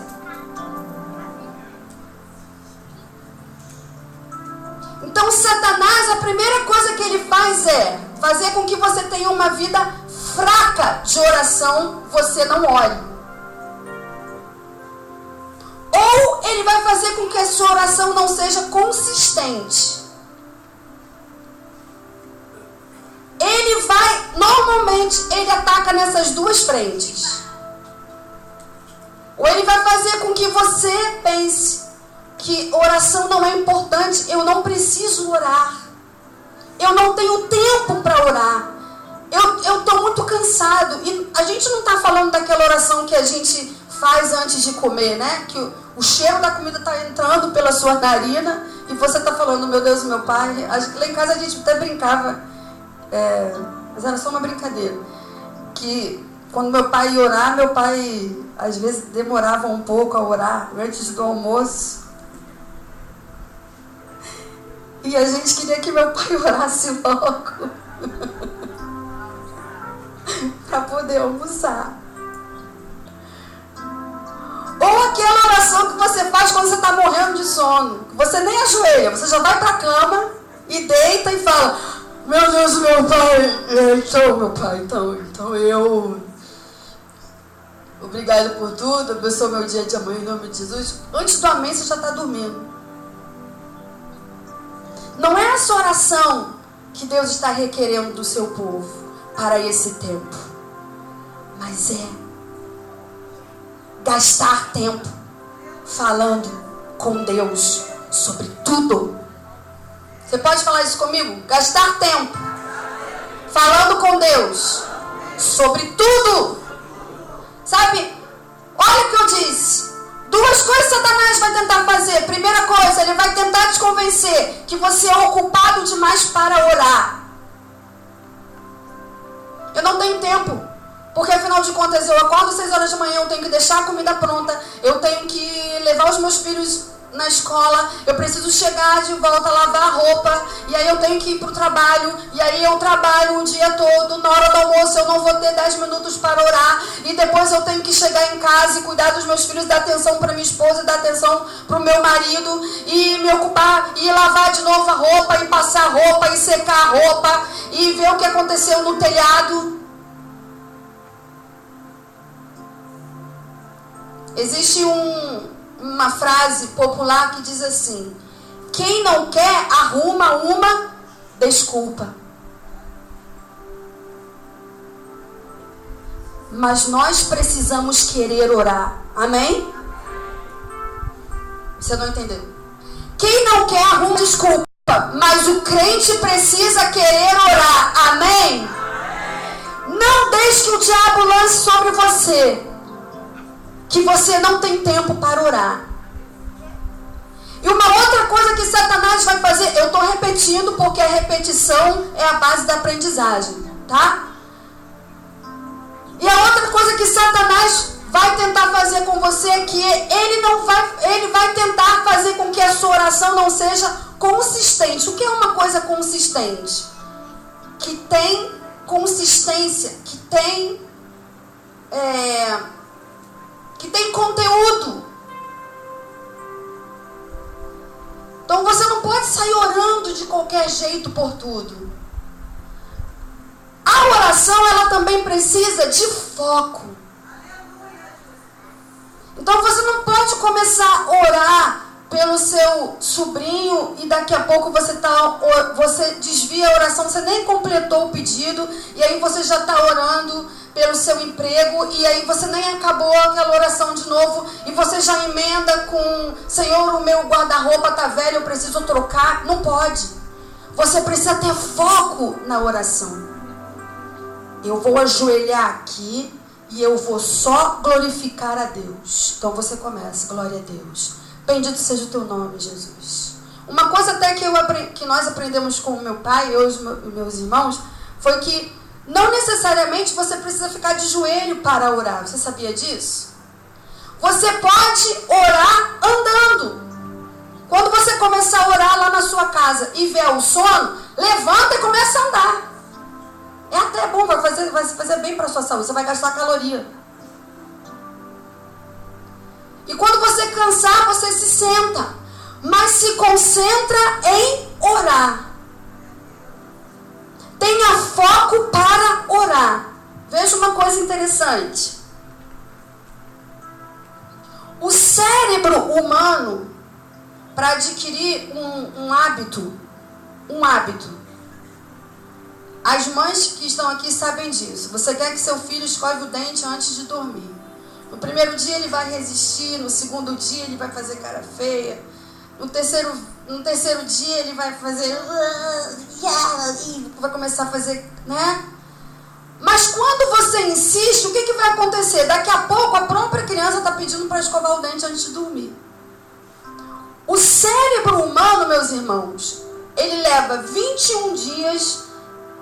S1: Então, Satanás, a primeira coisa que ele faz é fazer com que você tenha uma vida fraca de oração, você não ore. Ou ele vai fazer com que a sua oração não seja consistente. Normalmente, ele ataca nessas duas frentes. Ou ele vai fazer com que você pense que oração não é importante, eu não preciso orar. Eu não tenho tempo para orar. Eu estou muito cansado. E a gente não está falando daquela oração que a gente faz antes de comer, né? Que o cheiro da comida está entrando pela sua narina e você está falando, meu Deus, meu Pai. Lá em casa a gente até brincava, mas era só uma brincadeira, que quando meu pai ia orar, meu pai às vezes demorava um pouco a orar antes do almoço. E a gente queria que meu pai orasse logo para poder almoçar. Ou aquela oração que você faz quando você está morrendo de sono. Você nem ajoelha, você já vai para a cama e deita e fala, meu Deus, meu Pai, meu Pai, então eu... Obrigado por tudo, abençoa meu dia de amanhã em nome de Jesus. Antes do amém, você já está dormindo. Não é essa oração que Deus está requerendo do seu povo para esse tempo, mas é gastar tempo falando com Deus sobre tudo. Você pode falar isso comigo? Gastar tempo falando com Deus sobre tudo. Sabe? Olha o que eu disse. Duas coisas Satanás vai tentar fazer. Primeira coisa, ele vai tentar te convencer que você é ocupado demais para orar. Eu não tenho tempo, porque afinal de contas eu acordo 6 horas da manhã, eu tenho que deixar a comida pronta, eu tenho que levar os meus filhos na escola, eu preciso chegar de volta, lavar a roupa, e aí eu tenho que ir para o trabalho, e aí eu trabalho o dia todo, na hora do almoço eu não vou ter 10 minutos para orar, e depois eu tenho que chegar em casa e cuidar dos meus filhos, dar atenção para minha esposa, dar atenção para o meu marido, e me ocupar, e lavar de novo a roupa, e passar a roupa, e secar a roupa, e ver o que aconteceu no telhado. Existe uma frase popular que diz assim: quem não quer arruma uma desculpa. Mas nós precisamos querer orar. Amém? Você não entendeu? Quem não quer arruma desculpa, mas o crente precisa querer orar. Amém? Não deixe que o diabo lance sobre você que você não tem tempo para orar. E uma outra coisa que Satanás vai fazer, eu estou repetindo porque a repetição é a base da aprendizagem, tá? E a outra coisa que Satanás vai tentar fazer com você é que ele vai tentar fazer com que a sua oração não seja consistente. O que é uma coisa consistente? Que tem consistência, que tem conteúdo. Então você não pode sair orando de qualquer jeito por tudo. A oração, ela também precisa de foco. Então você não pode começar a orar pelo seu sobrinho e daqui a pouco você desvia a oração, você nem completou o pedido e aí você já está orando pelo seu emprego e aí você nem acabou aquela oração de novo e você já emenda com: Senhor, o meu guarda-roupa está velho, eu preciso trocar. Não pode. Você precisa ter foco na oração. Eu vou ajoelhar aqui e eu vou só glorificar a Deus. Então você começa: glória a Deus. Bendito seja o teu nome, Jesus. Uma coisa até que nós aprendemos com o meu pai e os meus irmãos foi que não necessariamente você precisa ficar de joelho para orar. Você sabia disso? Você pode orar andando. Quando você começar a orar lá na sua casa e ver o sono, levanta e começa a andar. É até bom, vai fazer bem para a sua saúde. Você vai gastar caloria. E quando você cansar, você se senta. Mas se concentra em orar. Tenha foco para orar. Veja uma coisa interessante. O cérebro humano, para adquirir um hábito, as mães que estão aqui sabem disso. Você quer que seu filho escove o dente antes de dormir. No primeiro dia ele vai resistir, no segundo dia ele vai fazer cara feia, no terceiro dia ele vai fazer, vai começar a fazer, né? Mas quando você insiste, o que vai acontecer? Daqui a pouco a própria criança está pedindo para escovar o dente antes de dormir. O cérebro humano, meus irmãos, ele leva 21 dias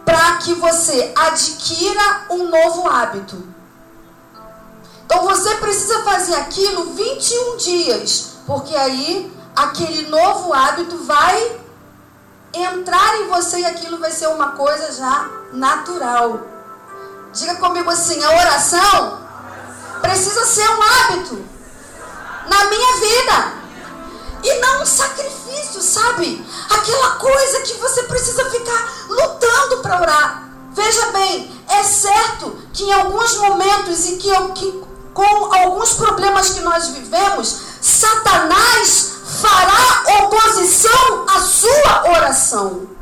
S1: para que você adquira um novo hábito. Então você precisa fazer aquilo 21 dias, porque aí aquele novo hábito vai entrar em você e aquilo vai ser uma coisa já natural. Diga comigo assim, a oração precisa ser um hábito na minha vida. E não um sacrifício, sabe? Aquela coisa que você precisa ficar lutando para orar. Veja bem, é certo que em alguns momentos em que com alguns problemas que nós vivemos, Satanás fará oposição à sua oração.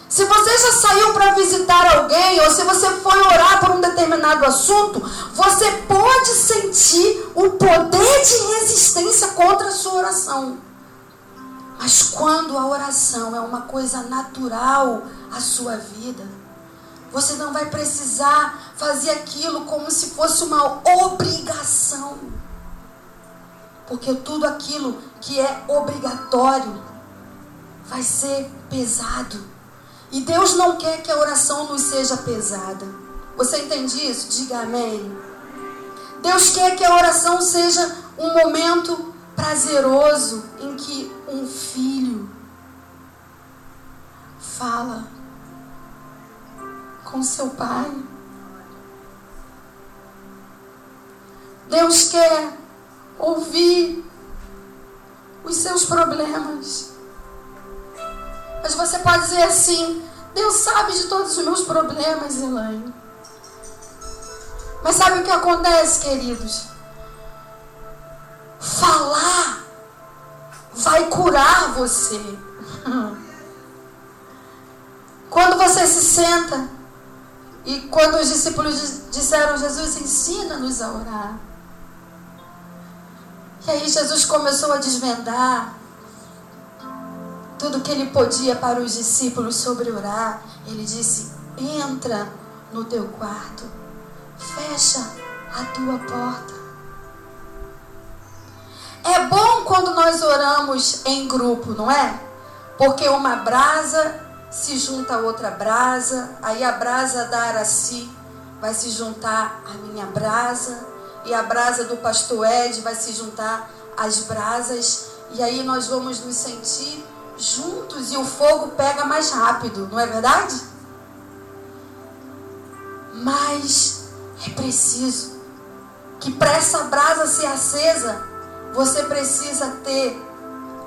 S1: Se você já saiu para visitar alguém, ou se você foi orar por um determinado assunto, você pode sentir o poder de resistência contra a sua oração. Mas quando a oração é uma coisa natural à sua vida, você não vai precisar fazer aquilo como se fosse uma obrigação. Porque tudo aquilo que é obrigatório vai ser pesado. E Deus não quer que a oração nos seja pesada. Você entende isso? Diga amém. Deus quer que a oração seja um momento prazeroso em que um filho fala com seu pai. Deus quer ouvir os seus problemas. Mas você pode dizer assim, Deus sabe de todos os meus problemas, Elaine. Mas sabe o que acontece, queridos? Falar vai curar você. Quando você se senta, e quando os discípulos disseram, Jesus, ensina-nos a orar. E aí Jesus começou a desvendar tudo que ele podia para os discípulos sobre orar. Ele disse, entra no teu quarto, fecha a tua porta. É bom quando nós oramos em grupo, não é? Porque uma brasa se junta a outra brasa, aí a brasa da Araci vai se juntar à minha brasa, e a brasa do pastor Ed vai se juntar às brasas, e aí nós vamos nos sentir juntos e o fogo pega mais rápido, não é verdade? Mas é preciso que para essa brasa ser acesa, você precisa ter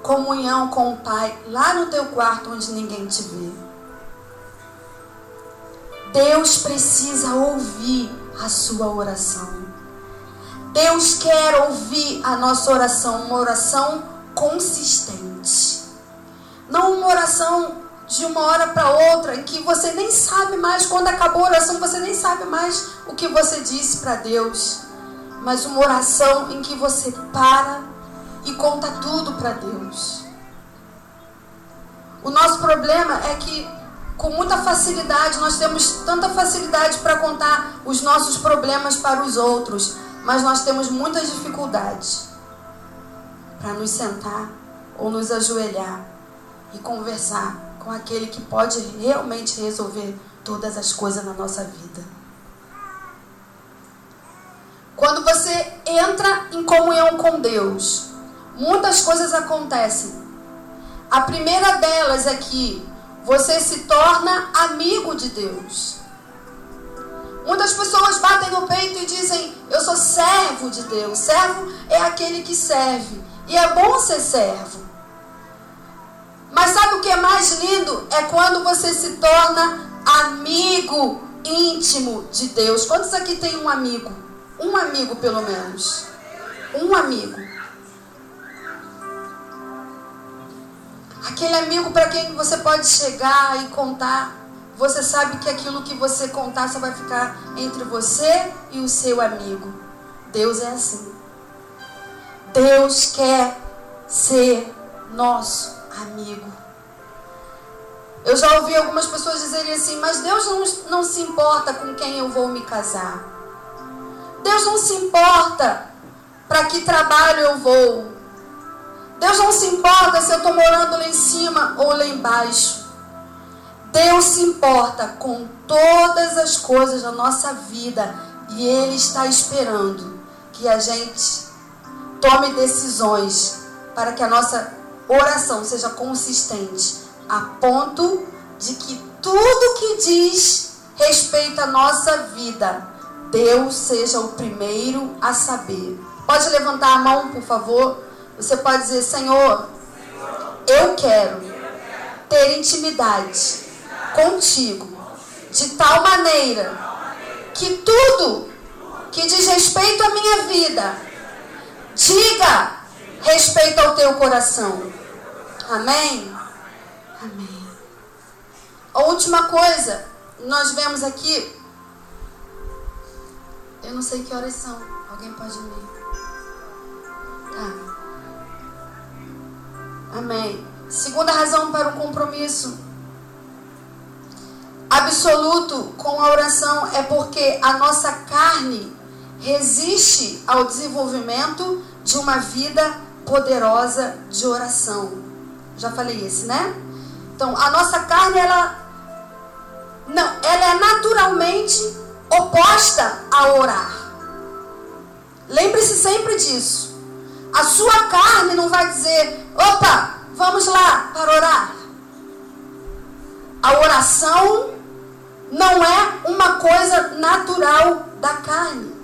S1: comunhão com o Pai lá no teu quarto onde ninguém te vê. Deus precisa ouvir a sua oração. Deus quer ouvir a nossa oração, uma oração consistente. Não uma oração de uma hora para outra, em que você nem sabe mais, quando acabou a oração, você nem sabe mais o que você disse para Deus. Mas uma oração em que você para e conta tudo para Deus. O nosso problema é que, com muita facilidade, nós temos tanta facilidade para contar os nossos problemas para os outros, mas nós temos muitas dificuldades para nos sentar ou nos ajoelhar e conversar com aquele que pode realmente resolver todas as coisas na nossa vida. Quando você entra em comunhão com Deus, muitas coisas acontecem. A primeira delas é que você se torna amigo de Deus. Muitas pessoas batem no peito e dizem: eu sou servo de Deus. Servo é aquele que serve. E é bom ser servo. Mas sabe o que é mais lindo? É quando você se torna amigo íntimo de Deus. Quantos aqui tem um amigo? Um amigo pelo menos. Um amigo. Aquele amigo para quem você pode chegar e contar. Você sabe que aquilo que você contar só vai ficar entre você e o seu amigo. Deus é assim. Deus quer ser nosso amigo. Eu já ouvi algumas pessoas dizerem assim: mas Deus não se importa com quem eu vou me casar. Deus não se importa para que trabalho eu vou. Deus não se importa se eu estou morando lá em cima ou lá embaixo. Deus se importa com todas as coisas da nossa vida. E Ele está esperando que a gente tome decisões para que a nossa oração seja consistente, a ponto de que tudo que diz respeito à nossa vida, Deus seja o primeiro a saber. Pode levantar a mão, por favor? Você pode dizer: Senhor, eu quero ter intimidade contigo, de tal maneira que tudo que diz respeito à minha vida, diga respeito ao teu coração. Amém? Amém. A última coisa, nós vemos aqui, eu não sei que horas são, alguém pode me... Tá. Amém. Segunda razão para o compromisso absoluto com a oração é porque a nossa carne resiste ao desenvolvimento de uma vida poderosa de oração. Já falei isso, né? Então, a nossa carne, ela é naturalmente oposta a orar. Lembre-se sempre disso. A sua carne não vai dizer: opa, vamos lá para orar. A oração não é uma coisa natural da carne.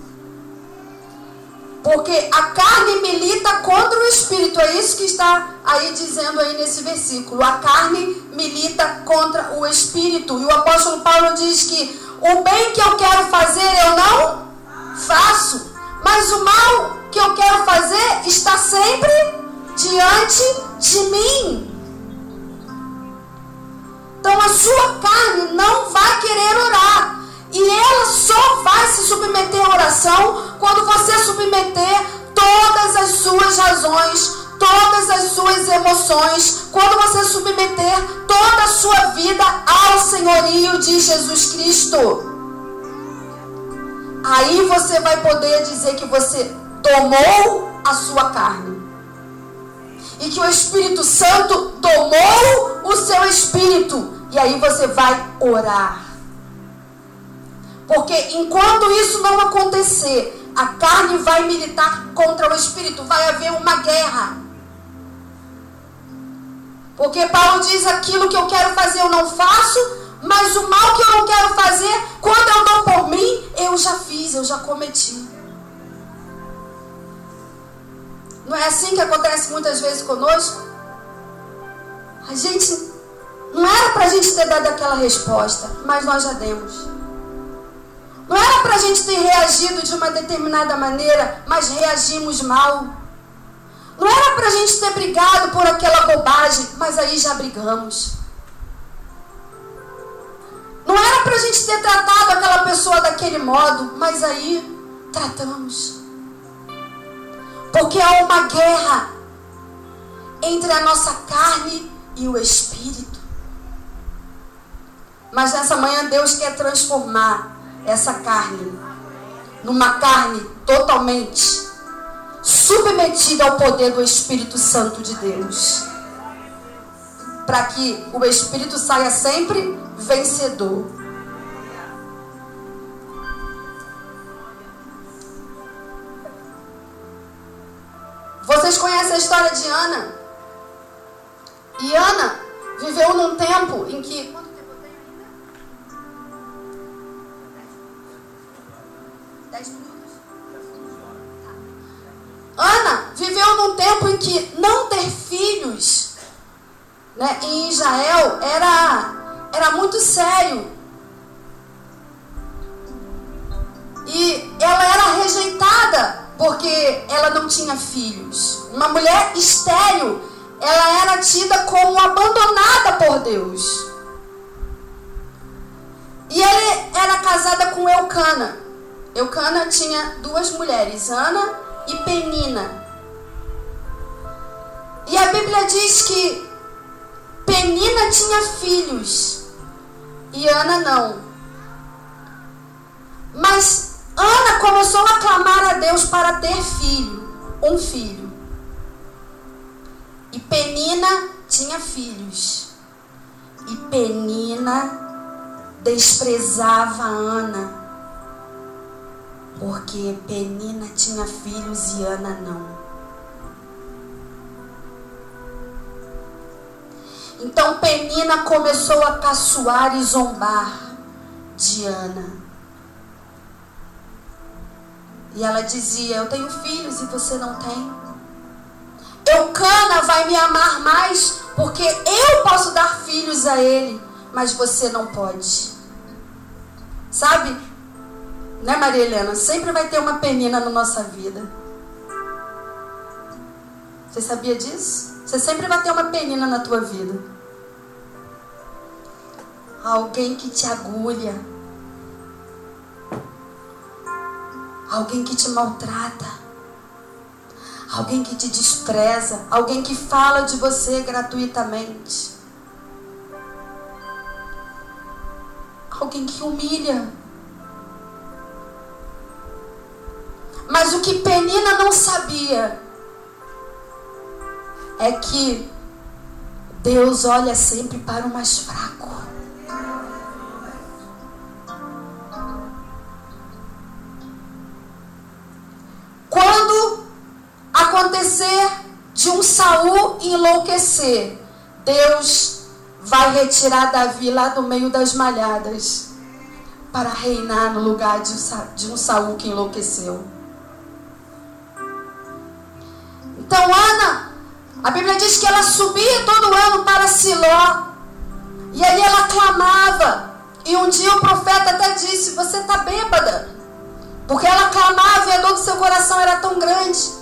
S1: Porque a carne milita contra o espírito. É isso que está aí dizendo aí nesse versículo. A carne milita contra o espírito. E o apóstolo Paulo diz que o bem que eu quero fazer eu não faço. Mas o mal que eu quero fazer está sempre diante de mim. Então a sua carne não vai querer orar. E ela só vai se submeter à oração quando você submeter todas as suas razões, todas as suas emoções, quando você submeter toda a sua vida ao senhorio de Jesus Cristo. Aí você vai poder dizer que você domou a sua carne. E que o Espírito Santo domou o seu espírito. E aí você vai orar. Porque enquanto isso não acontecer, a carne vai militar contra o espírito. Vai haver uma guerra. Porque Paulo diz: aquilo que eu quero fazer eu não faço, mas o mal que eu não quero fazer, quando eu dou por mim, eu já fiz, eu já cometi. Não é assim que acontece muitas vezes conosco? A gente, não era para a gente ter dado aquela resposta, mas nós já demos. Não era para a gente ter reagido de uma determinada maneira, mas reagimos mal. Não era para a gente ter brigado por aquela bobagem, mas aí já brigamos. Não era para a gente ter tratado aquela pessoa daquele modo, mas aí tratamos. Porque há uma guerra entre a nossa carne e o espírito. Mas nessa manhã Deus quer transformar essa carne numa carne totalmente submetida ao poder do Espírito Santo de Deus, para que o Espírito saia sempre vencedor. conhece a história de Ana. E Ana viveu num tempo em que... Quanto tempo eu tenho ainda? 10 minutos? Ana viveu num tempo em que não ter filhos, né, em Israel era muito sério. E ela era rejeitada porque ela não tinha filhos. Uma mulher estéril, ela era tida como abandonada por Deus. E ela era casada com Eucana. Eucana tinha 2 mulheres, Ana e Penina. E a Bíblia diz que Penina tinha filhos e Ana não. Mas Ana começou a clamar a Deus para ter um filho. E Penina tinha filhos. E Penina desprezava Ana, porque Penina tinha filhos e Ana não. Então Penina começou a caçoar e zombar de Ana. E ela dizia: eu tenho filhos e você não tem. Eucana vai me amar mais porque eu posso dar filhos a ele, mas você não pode. Sabe, né, Maria Helena? Sempre vai ter uma Penina na nossa vida. Você sabia disso? Você sempre vai ter uma Penina na tua vida. Alguém que te agulha. Alguém que te maltrata. Alguém que te despreza. Alguém que fala de você gratuitamente. Alguém que humilha. Mas o que Penina não sabia é que Deus olha sempre para o mais fraco. Quando acontecer de um Saul enlouquecer, Deus vai retirar Davi lá do meio das malhadas para reinar no lugar de um Saul que enlouqueceu. Então Ana, a Bíblia diz que ela subia todo ano para Siló, e ali ela clamava. E um dia o profeta até disse: você está bêbada, porque ela clamava e a dor do seu coração era tão grande.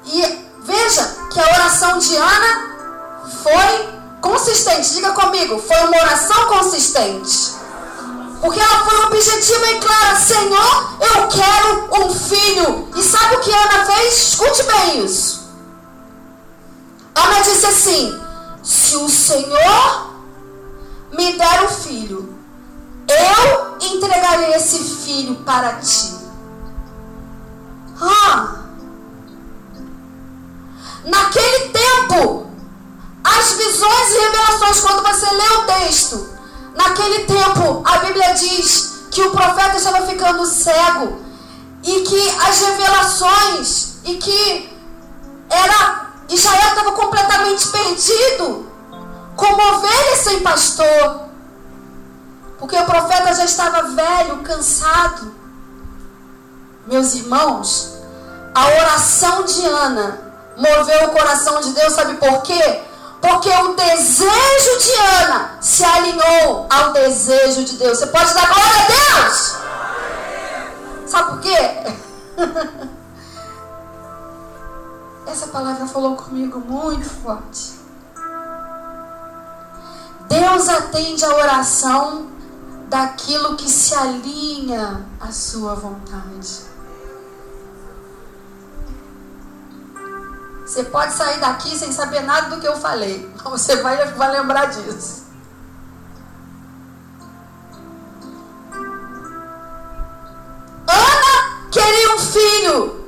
S1: E veja que a oração de Ana foi consistente. Diga comigo, foi uma oração consistente. Porque ela foi objetiva e clara: Senhor, eu quero um filho. E sabe o que Ana fez? Escute bem isso. Ana disse assim: se o Senhor me der um filho, eu entregarei esse filho para ti. Naquele tempo, as visões e revelações, quando você lê o texto, naquele tempo a Bíblia diz que o profeta estava ficando cego, e que as revelações, e que Israel estava completamente perdido, como ovelha sem pastor, porque o profeta já estava velho, cansado. Meus irmãos, a oração de Ana moveu o coração de Deus, sabe por quê? Porque o desejo de Ana se alinhou ao desejo de Deus. Você pode dar glória a Deus? Sabe por quê? Essa palavra falou comigo muito forte. Deus atende a oração daquilo que se alinha à sua vontade. Você pode sair daqui sem saber nada do que eu falei. Você vai lembrar disso. Ana queria um filho.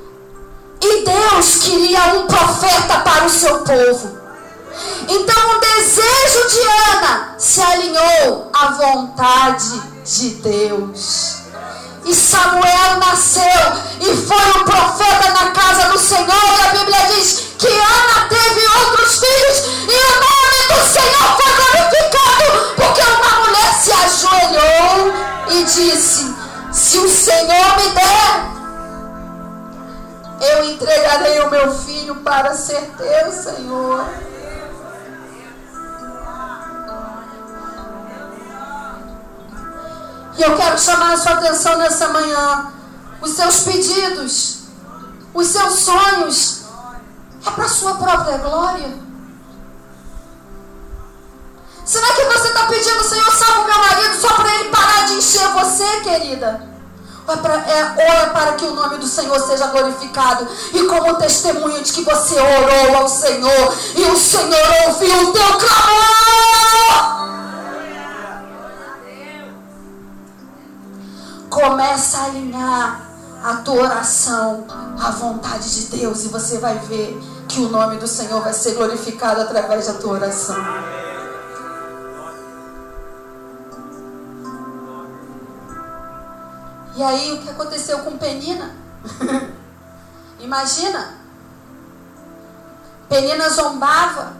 S1: E Deus queria um profeta para o seu povo. Então o desejo de Ana se alinhou à vontade de Deus. E Samuel nasceu e foi um profeta na casa do Senhor. E a Bíblia diz que Ana teve outros filhos e o nome do Senhor foi glorificado, porque uma mulher se ajoelhou e disse: se o Senhor me der, eu entregarei o meu filho para ser teu, Senhor. E eu quero chamar a sua atenção nessa manhã. Os seus pedidos, os seus sonhos, é para a sua própria glória? Será que você está pedindo: Senhor, salva o meu marido, só para ele parar de encher você, querida? Ou é para que o nome do Senhor seja glorificado, e como testemunho de que você orou ao Senhor e o Senhor ouviu o teu clamor? Começa a alinhar a tua oração à vontade de Deus, e você vai ver que o nome do Senhor vai ser glorificado através da tua oração. E aí, o que aconteceu com Penina? Imagina, Penina zombava,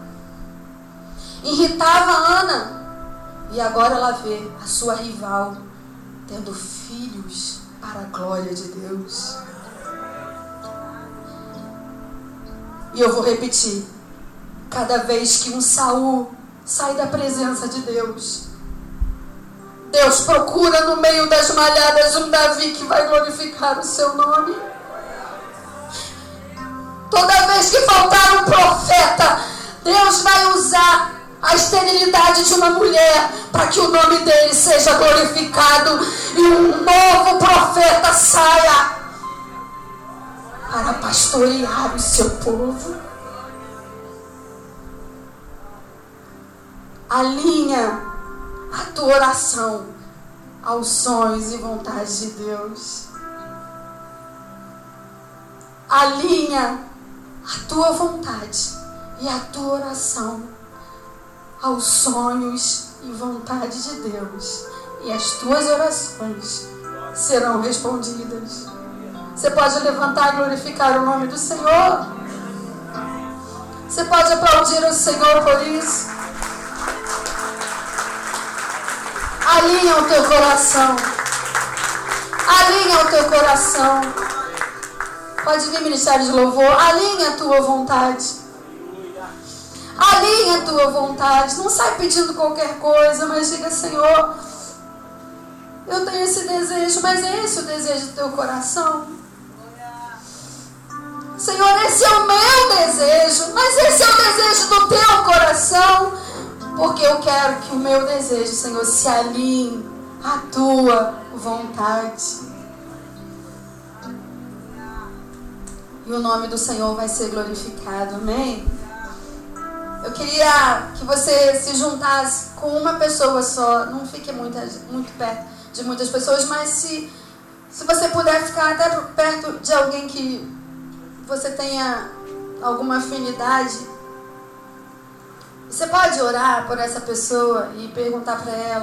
S1: irritava Ana, e agora ela vê a sua rival tendo filhos para a glória de Deus. E eu vou repetir: cada vez que um Saul sai da presença de Deus, Deus procura no meio das malhadas um Davi que vai glorificar o seu nome. Toda vez que faltar um profeta, Deus vai usar a esterilidade de uma mulher para que o nome dele seja glorificado e um novo profeta saia para pastorear o seu povo. Alinha a tua oração aos sonhos e vontades de Deus. Alinha a tua vontade e a tua oração aos sonhos e vontade de Deus, e as tuas orações serão respondidas. Você pode levantar e glorificar o nome do Senhor. Você pode aplaudir o Senhor por isso. Alinha o teu coração. Alinha o teu coração. Pode vir, ministério de louvor. Alinha a tua vontade. Alinha a tua vontade. Não sai pedindo qualquer coisa, mas diga: Senhor, eu tenho esse desejo, mas é esse o desejo do teu coração? Senhor, esse é o meu desejo, mas esse é o desejo do teu coração? Porque eu quero que o meu desejo, Senhor, se alinhe à tua vontade. E o nome do Senhor vai ser glorificado, amém? Eu queria que você se juntasse com uma pessoa só. Não fique muito perto de muitas pessoas, mas se você puder ficar até perto de alguém que você tenha alguma afinidade, você pode orar por essa pessoa e perguntar para ela: